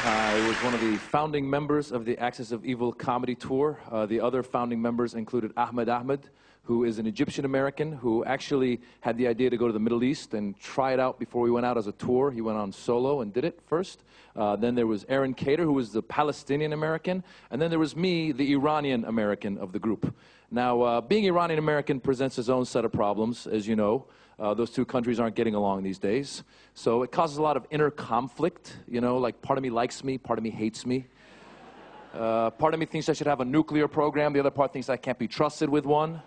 I was one of the founding members of the Axis of Evil comedy tour. The other founding members included Ahmed, who is an Egyptian-American who actually had the idea to go to the Middle East and try it out before we went out as a tour. He went on solo and did it first. Then there was Aaron Cater, who was the Palestinian-American. And then there was me, the Iranian-American of the group. Now, being Iranian-American presents its own set of problems, as you know. Those two countries aren't getting along these days. So it causes a lot of inner conflict, you know, like part of me likes me, part of me hates me. Part of me thinks I should have a nuclear program, the other part thinks I can't be trusted with one.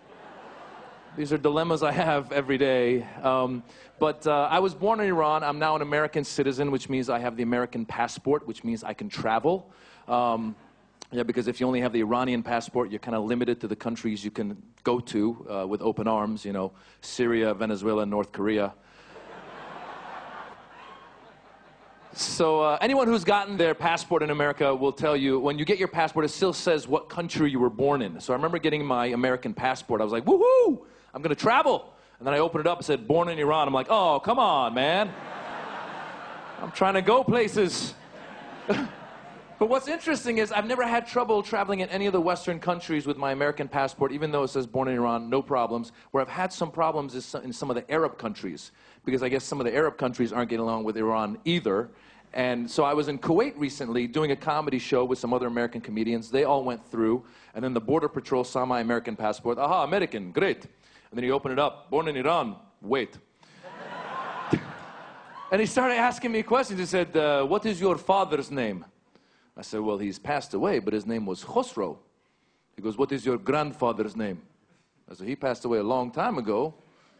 These are dilemmas I have every day. I was born in Iran. I'm now an American citizen, which means I have the American passport, which means I can travel. Yeah, because if you only have the Iranian passport, you're kind of limited to the countries you can go to with open arms, you know, Syria, Venezuela, North Korea. So anyone who's gotten their passport in America will tell you, when you get your passport, it still says what country you were born in. So I remember getting my American passport. I was like, woohoo, I'm going to travel. And then I opened it up and said, born in Iran. I'm like, oh, come on, man. I'm trying to go places. But what's interesting is I've never had trouble traveling in any of the Western countries with my American passport, even though it says born in Iran, no problems. Where I've had some problems is in some of the Arab countries, because I guess some of the Arab countries aren't getting along with Iran either. And so I was in Kuwait recently doing a comedy show with some other American comedians. They all went through, and then the Border Patrol saw my American passport. Aha, American, great. And then he opened it up, born in Iran, wait. And he started asking me questions. He said, what is your father's name? I said, well, he's passed away, but his name was Khosrow. He goes, what is your grandfather's name? I said, he passed away a long time ago.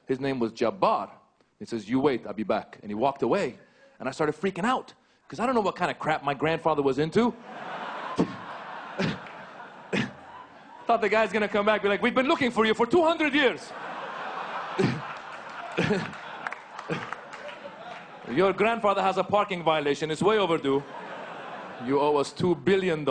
His name was Jabbar. He says, you wait, I'll be back. And he walked away. And I started freaking out, because I don't know what kind of crap my grandfather was into. Thought the guy's going to come back and be like, we've been looking for you for 200 years. Your grandfather has a parking violation. It's way overdue. You owe us $2 billion.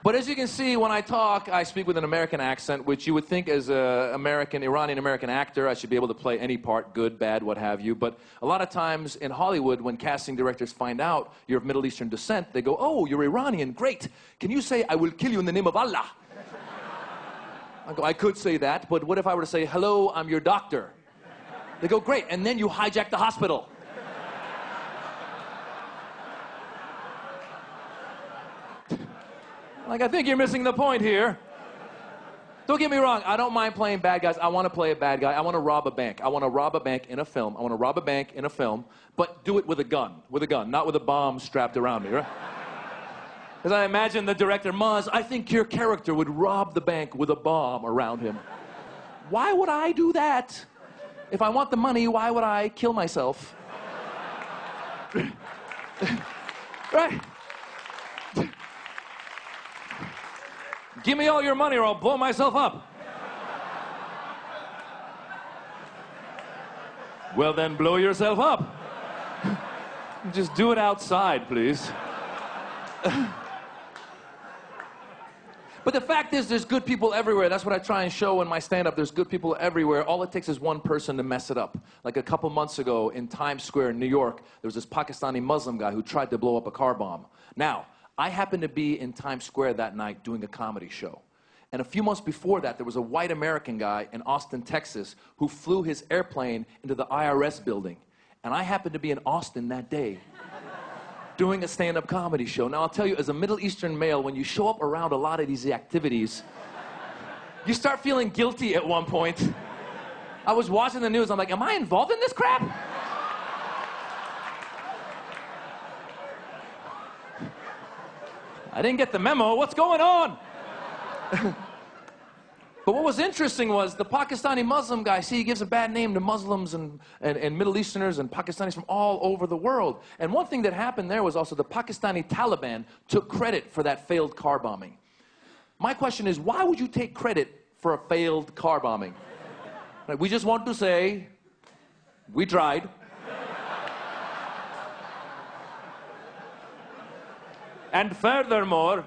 But as you can see, when I talk, I speak with an American accent, which you would think as an Iranian-American actor, I should be able to play any part, good, bad, what have you. But a lot of times in Hollywood, when casting directors find out you're of Middle Eastern descent, they go, oh, you're Iranian, great. Can you say, I will kill you in the name of Allah? I go, I could say that, but what if I were to say, hello, I'm your doctor? They go, great, and then you hijack the hospital. Like, I think you're missing the point here. Don't get me wrong, I don't mind playing bad guys. I want to play a bad guy. I want to rob a bank. I want to rob a bank in a film. I want to rob a bank in a film, but do it with a gun, not with a bomb strapped around me, right? Because I imagine the director, Maz, I think your character would rob the bank with a bomb around him. Why would I do that? If I want the money, why would I kill myself? Right? Give me all your money or I'll blow myself up. Well, then blow yourself up. Just do it outside, please. But the fact is, there's good people everywhere. That's what I try and show in my stand-up. There's good people everywhere. All it takes is one person to mess it up. Like a couple months ago in Times Square in New York, there was this Pakistani Muslim guy who tried to blow up a car bomb. Now, I happened to be in Times Square that night doing a comedy show. And a few months before that, there was a white American guy in Austin, Texas, who flew his airplane into the IRS building. And I happened to be in Austin that day doing a stand-up comedy show. Now, I'll tell you, as a Middle Eastern male, when you show up around a lot of these activities, you start feeling guilty at one point. I was watching the news. I'm like, am I involved in this crap? I didn't get the memo. What's going on? But what was interesting was the Pakistani Muslim guy, see, he gives a bad name to Muslims and Middle Easterners and Pakistanis from all over the world. And one thing that happened there was also the Pakistani Taliban took credit for that failed car bombing. My question is, why would you take credit for a failed car bombing? Like, we just want to say, we tried. And furthermore,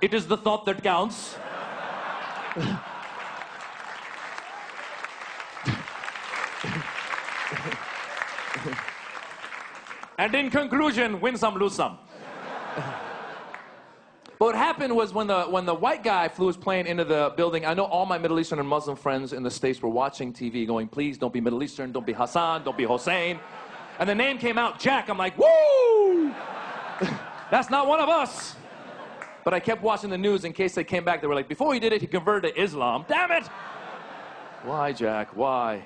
it is the thought that counts. And in conclusion, win some, lose some. But what happened was when the white guy flew his plane into the building, I know all my Middle Eastern and Muslim friends in the States were watching TV going, please don't be Middle Eastern, don't be Hassan, don't be Hossein. And the name came out, Jack. I'm like, woo! That's not one of us. But I kept watching the news in case they came back. They were like, before he did it, he converted to Islam. Damn it! Why, Jack? Why?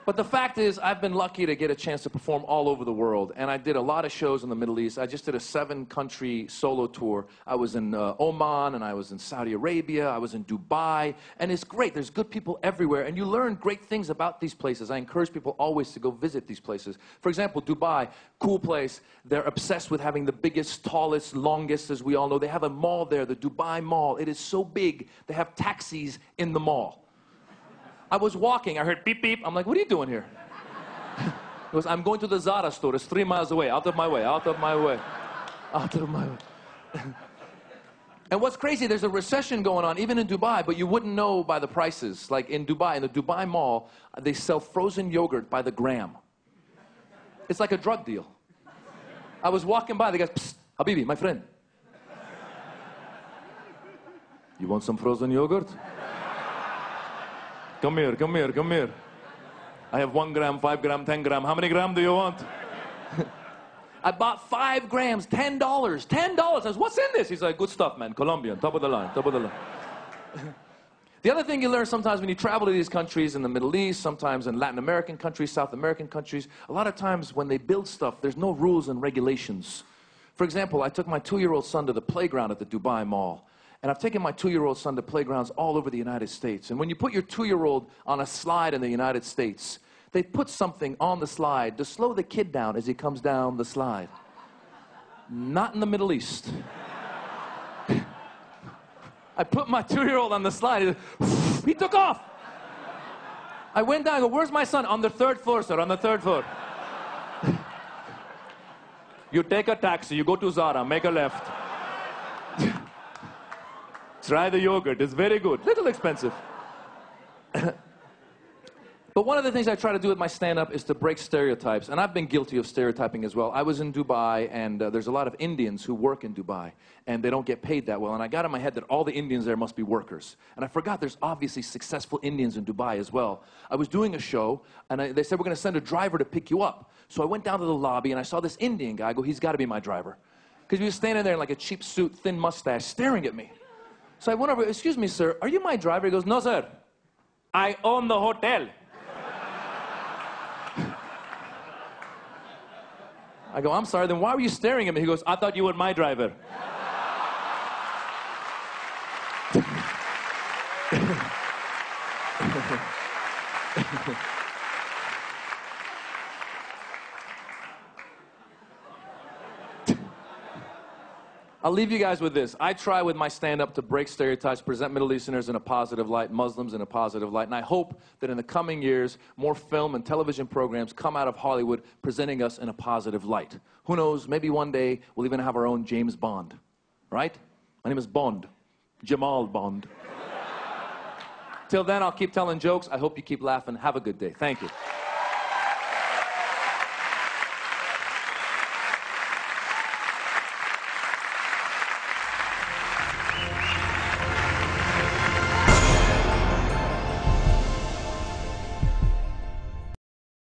But the fact is, I've been lucky to get a chance to perform all over the world. And I did a lot of shows in the Middle East. I just did a 7-country solo tour. I was in Oman, and I was in Saudi Arabia. I was in Dubai. And it's great. There's good people everywhere. And you learn great things about these places. I encourage people always to go visit these places. For example, Dubai, cool place. They're obsessed with having the biggest, tallest, longest, as we all know. They have a mall there, the Dubai Mall. It is so big, they have taxis in the mall. I was walking, I heard beep, beep. I'm like, what are you doing here? He goes, I'm going to the Zara store. It's 3 miles away. Out of my way, out of my way, out of my way. And what's crazy, there's a recession going on, even in Dubai, but you wouldn't know by the prices. Like in Dubai, in the Dubai Mall, they sell frozen yogurt by the gram. It's like a drug deal. I was walking by, they go, psst, Habibi, my friend. You want some frozen yogurt? Come here, come here, come here. I have 1 gram, 5 gram, 10 gram. How many gram do you want? I bought 5 grams, $10. $10. I was, what's in this? He's like, good stuff, man. Colombian, top of the line, top of the line. The other thing you learn sometimes when you travel to these countries in the Middle East, sometimes in Latin American countries, South American countries, a lot of times when they build stuff, there's no rules and regulations. For example, I took my 2-year-old son to the playground at the Dubai Mall. And I've taken my 2-year-old son to playgrounds all over the United States. And when you put your 2-year-old on a slide in the United States, they put something on the slide to slow the kid down as he comes down the slide. Not in the Middle East. I put my 2-year-old on the slide. He took off. I went down and go, where's my son? On the 3rd floor, sir, on the 3rd floor. You take a taxi, you go to Zara, make a left. Try the yogurt, it's very good. Little expensive. But one of the things I try to do with my stand-up is to break stereotypes. And I've been guilty of stereotyping as well. I was in Dubai, and there's a lot of Indians who work in Dubai. And they don't get paid that well. And I got in my head that all the Indians there must be workers. And I forgot there's obviously successful Indians in Dubai as well. I was doing a show, and they said, we're going to send a driver to pick you up. So I went down to the lobby, and I saw this Indian guy. I go, he's got to be my driver. Because he was standing there in like a cheap suit, thin mustache, staring at me. So I went over, excuse me, sir, are you my driver? He goes, no, sir. I own the hotel. I go, I'm sorry, then why were you staring at me? He goes, I thought you were my driver. I'll leave you guys with this. I try with my stand-up to break stereotypes, present Middle Easterners in a positive light, Muslims in a positive light, and I hope that in the coming years, more film and television programs come out of Hollywood presenting us in a positive light. Who knows, maybe one day we'll even have our own James Bond, right? My name is Bond, Jamal Bond. Till then, I'll keep telling jokes. I hope you keep laughing. Have a good day. Thank you.